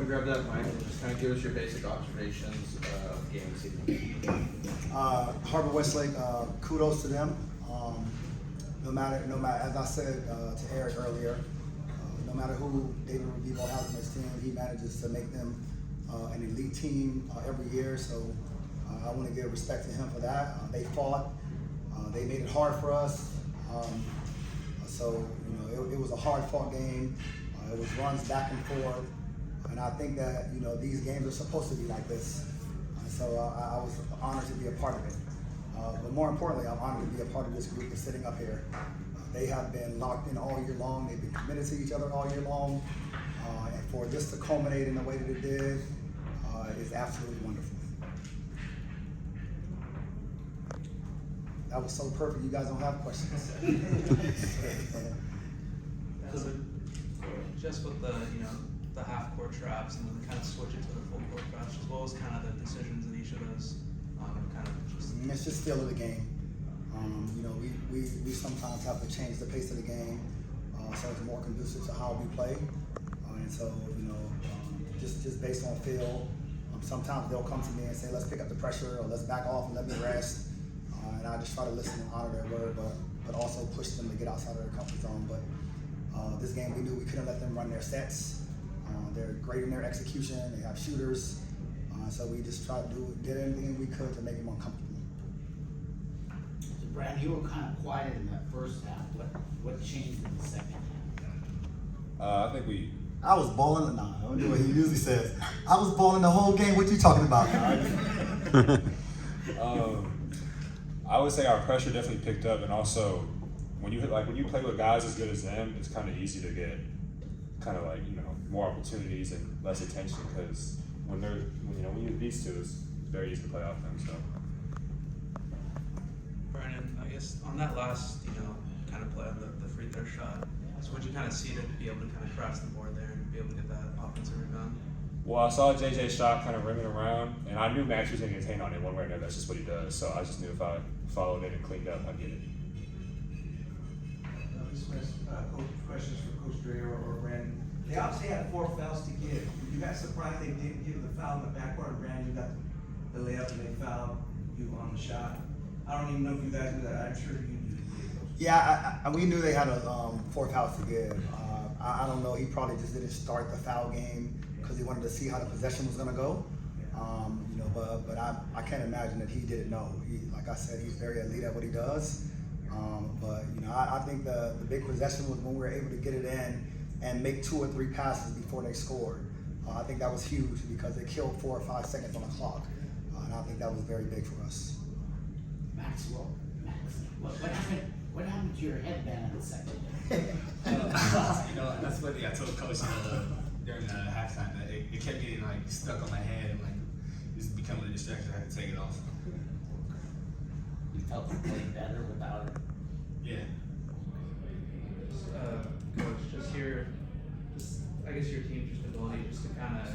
to grab that mic and just kind of give us your basic observations of the game this evening. Harvard-Westlake, kudos to them. No matter, as I said to Eric earlier, no matter who David Revivo has on his team, he manages to make them an elite team every year. So I want to give respect to him for that. They fought. They made it hard for us. So it was a hard-fought game. It was runs back and forth, and I think that these games are supposed to be like this. So I was honored to be a part of it. But more importantly, I'm honored to be a part of this group that's sitting up here. They have been locked in all year long. They've been committed to each other all year long. And for this to culminate in the way that it did is absolutely wonderful. That was so perfect, you guys don't have questions. Just with the half court traps and then kind of switch it to the full court traps, as well as kind of the decisions in each of those, kind of just. It's just feel of the game. We sometimes have to change the pace of the game so it's more conducive to how we play. And so just based on feel, sometimes they'll come to me and say, let's pick up the pressure or let's back off and let me rest. And I just try to listen and honor their word, but also push them to get outside of their comfort zone. But this game, we knew we couldn't let them run their sets. They're great in their execution. They have shooters. So we just tried to did everything we could to make them uncomfortable. So Brad, you were kind of quiet in that first half. What changed in the second half? I think we. I was balling. Nah, I don't do what he usually says. I was balling the whole game. What you talking about? I would say our pressure definitely picked up, and also when you play with guys as good as them, it's kind of easy to get kind of more opportunities and less attention because when you have these two, it's very easy to play off them. So. Brannon, I guess on that last kind of play on the free throw shot, so would you kind of see to be able to kind of cross the board there and be able to get that offensive rebound? Well, I saw JJ's shot kind of rimming around, and I knew Max was going to get his hand on it one way or another. That's just what he does. So I just knew if I followed it and cleaned up, I'd get it. Questions for Coach Dre or Brandon. They obviously had 4 fouls to give. You guys surprised they didn't give the foul in the backcourt, and Brandon, you got the layup and they fouled you on the shot. I don't even know if you guys knew that. I'm sure you knew. Yeah, we knew they had 4 fouls to give. I don't know. He probably just didn't start the foul game because he wanted to see how the possession was going to go. But I can't imagine that he didn't know. Like I said, he's very elite at what he does. I think the big possession was when we were able to get it in and make 2 or 3 passes before they scored. I think that was huge because it killed 4 or 5 seconds on the clock. And I think that was very big for us. Max, what happened to your headband in the second? That's what I told Coach during the halftime that it kept getting stuck on my head and it's becoming a distraction. I had to take it off. You felt you played better without it? Yeah. Coach, I guess your team's ability just to kind of,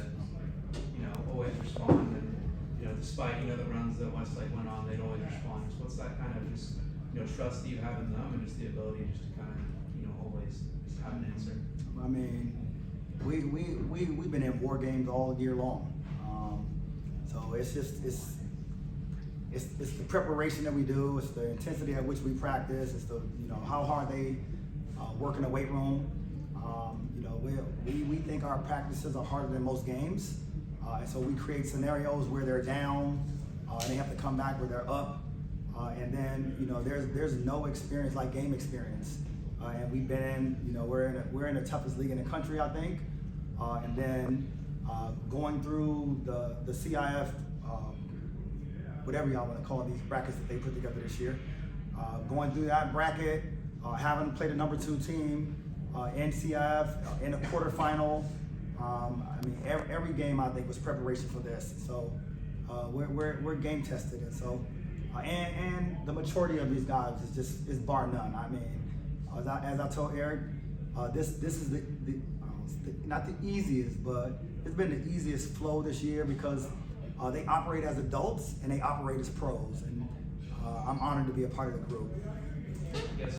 always respond and, despite, the runs that Westlake went on, they'd always respond. So what's that kind of just, trust that you have in them and just the ability just to kind of, always just have an answer? I mean, we've been in war games all year long. So it's the preparation that we do. It's the intensity at which we practice. It's the how hard they work in the weight room. We think our practices are harder than most games, and so we create scenarios where they're down and they have to come back where they're up, and then there's no experience like game experience, and we've been in we're in the toughest league in the country, I think, and then going through the CIF. Whatever y'all want to call these brackets that they put together this year. Going through that bracket, having played a number 2 team in CIF, in a quarterfinal. Every game I think was preparation for this. So we're game tested, and so and the maturity of these guys is bar none. I mean, as I told Eric, this is the not the easiest, but it's been the easiest flow this year because. They operate as adults and they operate as pros, and I'm honored to be a part of the group.